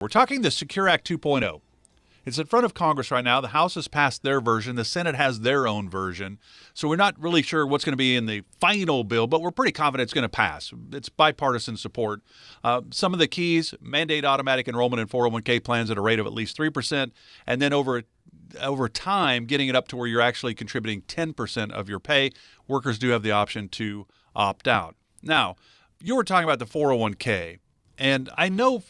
We're talking the Secure Act 2.0. It's in front of Congress right now. The House has passed their version. The Senate has their own version. So we're not really sure what's going to be in the final bill, but we're pretty confident it's going to pass. It's bipartisan support. Some of the keys: mandate automatic enrollment in 401k plans at a rate of at least 3%, and then over time, getting it up to where you're actually contributing 10% of your pay. Workers do have the option to opt out. Now, you were talking about the 401k. And I know,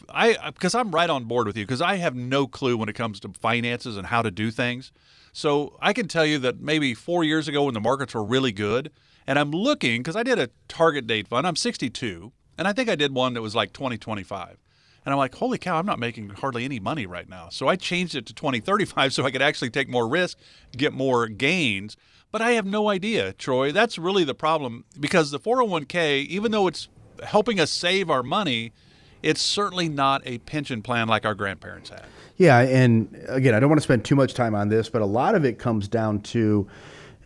because I'm right on board with you, because I have no clue when it comes to finances and how to do things. So I can tell you that maybe 4 years ago when the markets were really good, and I'm looking, because I did a target date fund. I'm 62, and I think I did one that was like 2025. And I'm like, holy cow, I'm not making hardly any money right now. So I changed it to 2035 so I could actually take more risk, get more gains. But I have no idea, Troy. That's really the problem, because the 401k, even though it's helping us save our money, it's certainly not a pension plan like our grandparents had. Yeah, and again, I don't want to spend too much time on this, but a lot of it comes down to,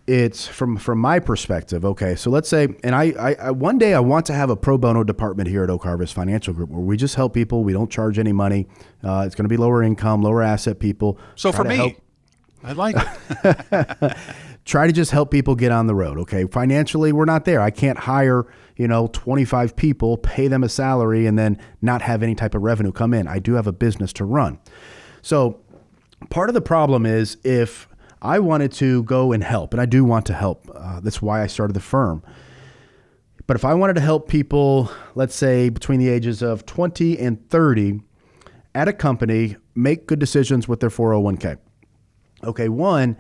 it's from my perspective. Okay, so let's say, and I one day I want to have a pro bono department here at Oak Harvest Financial Group where we just help people. We don't charge any money. It's going to be lower income, lower asset people. So for me, I like it. Try to just help people get on the road. Okay, financially, we're not there. I can't hire 25 people, pay them a salary, and then not have any type of revenue come in. I do have a business to run. So part of the problem is if I wanted to go and help, and I do want to help, that's why I started the firm. But if I wanted to help people, let's say between the ages of 20 and 30 at a company, make good decisions with their 401k. Okay, one,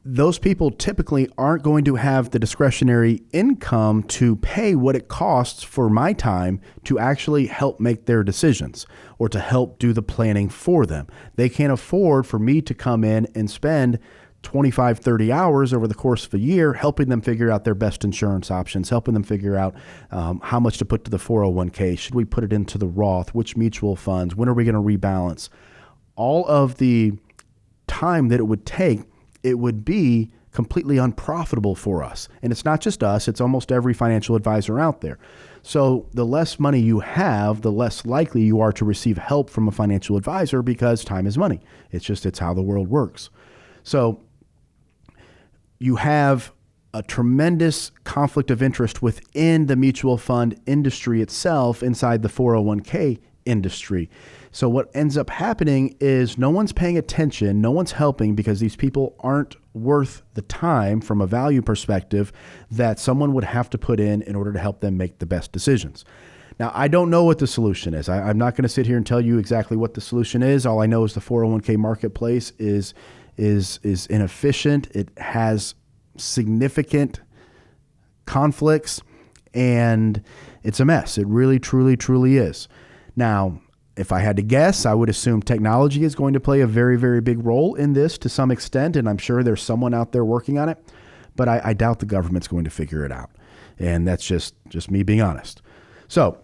those people typically aren't going to have the discretionary income to pay what it costs for my time to actually help make their decisions or to help do the planning for them. They can't afford for me to come in and spend 25, 30 hours over the course of a year helping them figure out their best insurance options, helping them figure out how much to put to the 401k. Should we put it into the Roth? Which mutual funds? When are we going to rebalance? All of the time that it would take, it would be completely unprofitable for us. And it's not just us, it's almost every financial advisor out there. So the less money you have, the less likely you are to receive help from a financial advisor because time is money. It's how the world works. So you have a tremendous conflict of interest within the mutual fund industry itself, inside the 401k industry. So what ends up happening is no one's paying attention, no one's helping because these people aren't worth the time from a value perspective that someone would have to put in order to help them make the best decisions. Now, I don't know what the solution is. I'm not going to sit here and tell you exactly what the solution is. All I know is the 401k marketplace is inefficient. It has significant conflicts, and it's a mess. It really, truly, truly is. Now, if I had to guess, I would assume technology is going to play a very, very big role in this to some extent, and I'm sure there's someone out there working on it, but I doubt the government's going to figure it out. And that's just me being honest. So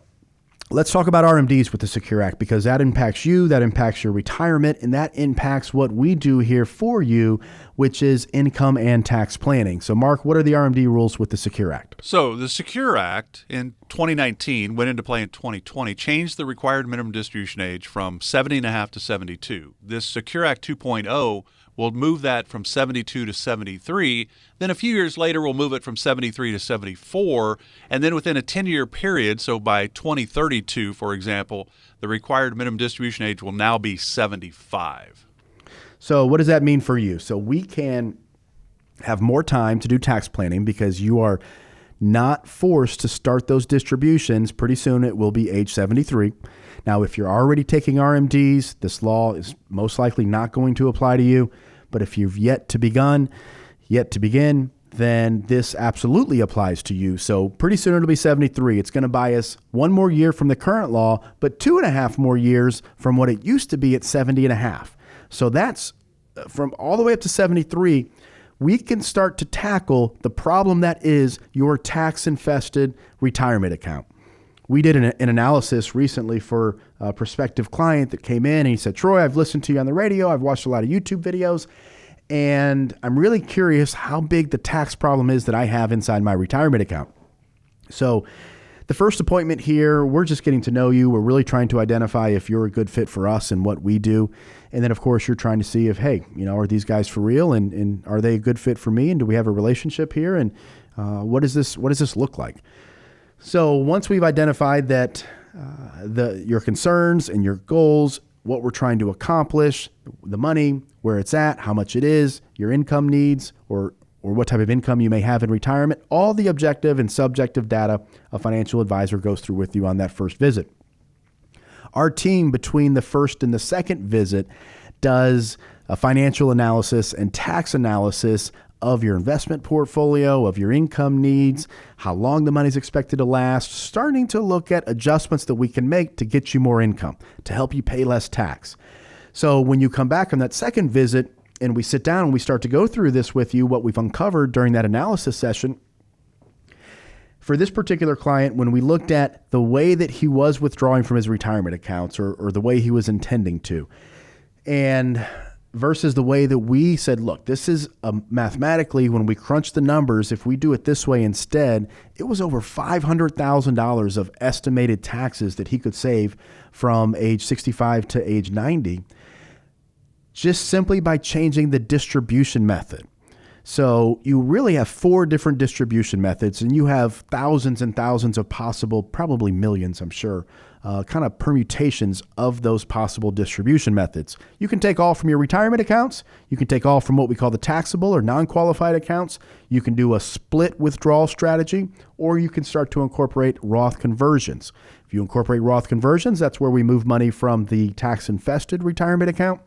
let's talk about RMDs with the Secure Act, because that impacts you, that impacts your retirement, and that impacts what we do here for you, which is income and tax planning. So Mark, what are the RMD rules with the Secure Act? So the Secure Act in 2019 went into play in 2020, changed the required minimum distribution age from 70 and a half to 72. This Secure Act 2.0 will move that from 72 to 73. Then a few years later, we'll move it from 73 to 74. And then within a 10-year period, so by 2032, for example, the required minimum distribution age will now be 75. So what does that mean for you? So we can have more time to do tax planning because you are not forced to start those distributions. Pretty soon it will be age 73. Now, if you're already taking RMDs, this law is most likely not going to apply to you. But if you've yet to begin, then this absolutely applies to you. So pretty soon it'll be 73. It's going to buy us one more year from the current law, but 2.5 more years from what it used to be at 70 and a half. So that's from all the way up to 73. We can start to tackle the problem that is your tax-infested retirement account. We did an analysis recently for a prospective client that came in and he said, Troy, I've listened to you on the radio. I've watched a lot of YouTube videos, and I'm really curious how big the tax problem is that I have inside my retirement account. So The first appointment here, we're just getting to know you. We're really trying to identify if you're a good fit for us and what we do. And then, of course, you're trying to see if, hey, are these guys for real? And are they a good fit for me? And do we have a relationship here? And what does this look like? So once we've identified that your concerns and your goals, what we're trying to accomplish, the money, where it's at, how much it is, your income needs, or what type of income you may have in retirement, all the objective and subjective data a financial advisor goes through with you on that first visit. Our team, between the first and the second visit, does a financial analysis and tax analysis of your investment portfolio, of your income needs, how long the money's expected to last, starting to look at adjustments that we can make to get you more income, to help you pay less tax. So when you come back on that second visit, and we sit down and we start to go through this with you, what we've uncovered during that analysis session. For this particular client, when we looked at the way that he was withdrawing from his retirement accounts or the way he was intending to, and versus the way that we said, look, this is mathematically, when we crunch the numbers, if we do it this way instead, it was over $500,000 of estimated taxes that he could save from age 65 to age 90. Just simply by changing the distribution method. So you really have 4 different distribution methods, and you have thousands and thousands of possible, probably millions, I'm sure, kind of permutations of those possible distribution methods. You can take all from your retirement accounts. You can take all from what we call the taxable or non-qualified accounts. You can do a split withdrawal strategy, or you can start to incorporate Roth conversions. If you incorporate Roth conversions, that's where we move money from the tax-infested retirement account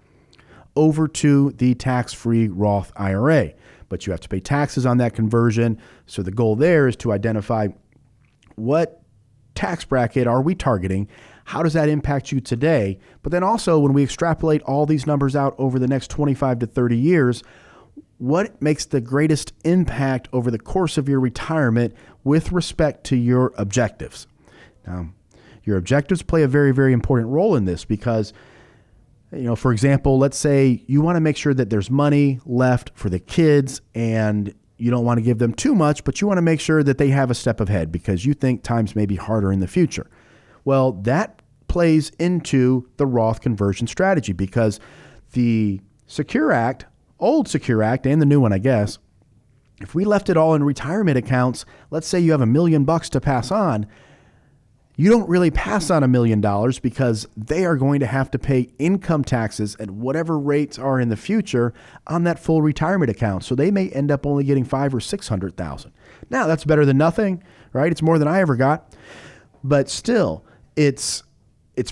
over to the tax-free Roth IRA. But you have to pay taxes on that conversion. So the goal there is to identify what tax bracket are we targeting? How does that impact you today? But then also, when we extrapolate all these numbers out over the next 25 to 30 years, what makes the greatest impact over the course of your retirement with respect to your objectives? Now, your objectives play a very, very important role in this because, for example, let's say you want to make sure that there's money left for the kids and you don't want to give them too much, but you want to make sure that they have a step ahead because you think times may be harder in the future. Well, that plays into the Roth conversion strategy because the Secure Act, old Secure Act and the new one, I guess, if we left it all in retirement accounts, let's say you have $1 million to pass on, you don't really pass on $1 million because they are going to have to pay income taxes at whatever rates are in the future on that full retirement account. So they may end up only getting $500,000 or $600,000. Now that's better than nothing, right? It's more than I ever got, but still, it's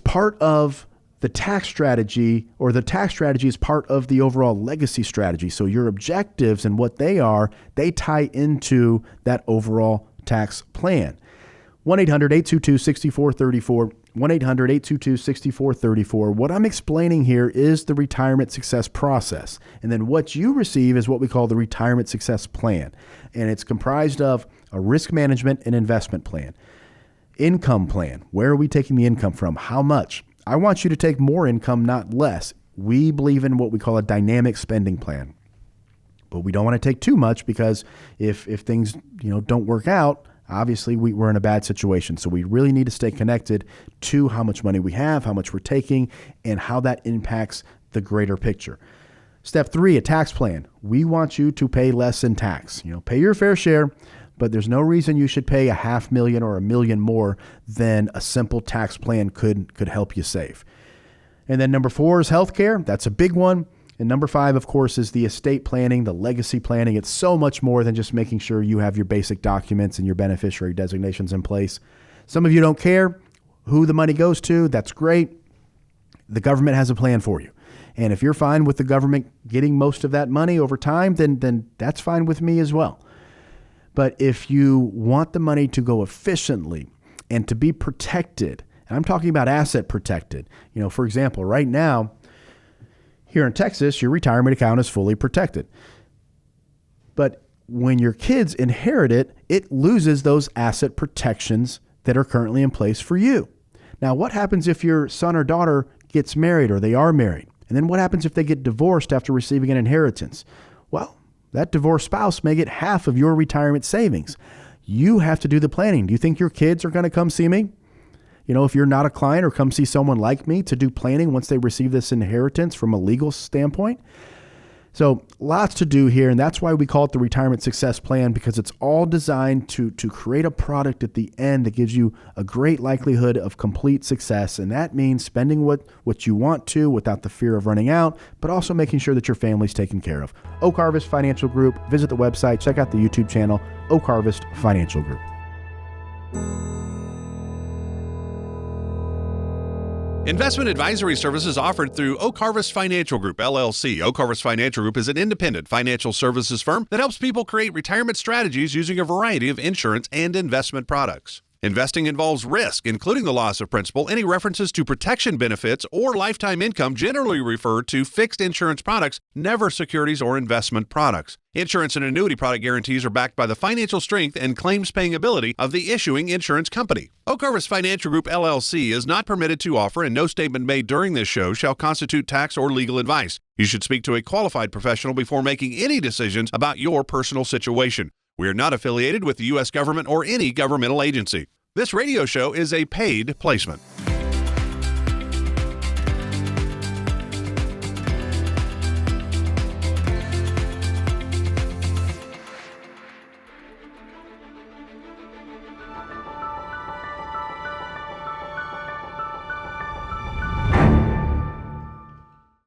part of the tax strategy, or the tax strategy is part of the overall legacy strategy. So your objectives and what they are, they tie into that overall tax plan. 1-800-822-6434, 1-800-822-6434. What I'm explaining here is the retirement success process. And then what you receive is what we call the retirement success plan. And it's comprised of a risk management and investment plan, income plan. Where are we taking the income from? How much? I want you to take more income, not less. We believe in what we call a dynamic spending plan. But we don't want to take too much because if things don't work out, obviously, we're in a bad situation. So we really need to stay connected to how much money we have, how much we're taking, and how that impacts the greater picture. Step 3, a tax plan. We want you to pay less in tax. Pay your fair share, but there's no reason you should pay $500,000 or $1 million more than a simple tax plan could help you save. And then number 4 is healthcare. That's a big one. And number 5, of course, is the estate planning, the legacy planning. It's so much more than just making sure you have your basic documents and your beneficiary designations in place. Some of you don't care who the money goes to. That's great. The government has a plan for you. And if you're fine with the government getting most of that money over time, then that's fine with me as well. But if you want the money to go efficiently and to be protected, and I'm talking about asset protected, for example, right now, here in Texas, your retirement account is fully protected. But when your kids inherit it, it loses those asset protections that are currently in place for you. Now, what happens if your son or daughter gets married or they are married? And then what happens if they get divorced after receiving an inheritance? Well, that divorced spouse may get half of your retirement savings. You have to do the planning. Do you think your kids are going to come see me? If you're not a client, or come see someone like me to do planning once they receive this inheritance from a legal standpoint. So lots to do here, and that's why we call it the Retirement Success Plan, because it's all designed to create a product at the end that gives you a great likelihood of complete success. And that means spending what you want to without the fear of running out, but also making sure that your family's taken care of. Oak Harvest Financial Group. Visit the website, check out the YouTube channel, Oak Harvest Financial Group. Investment advisory services offered through Oak Harvest Financial Group, LLC. Oak Harvest Financial Group is an independent financial services firm that helps people create retirement strategies using a variety of insurance and investment products. Investing involves risk, including the loss of principal. Any references to protection benefits or lifetime income generally refer to fixed insurance products, never securities or investment products. Insurance and annuity product guarantees are backed by the financial strength and claims-paying ability of the issuing insurance company. Oak Harvest Financial Group, LLC is not permitted to offer, and no statement made during this show shall constitute tax or legal advice. You should speak to a qualified professional before making any decisions about your personal situation. We are not affiliated with the U.S. government or any governmental agency. This radio show is a paid placement.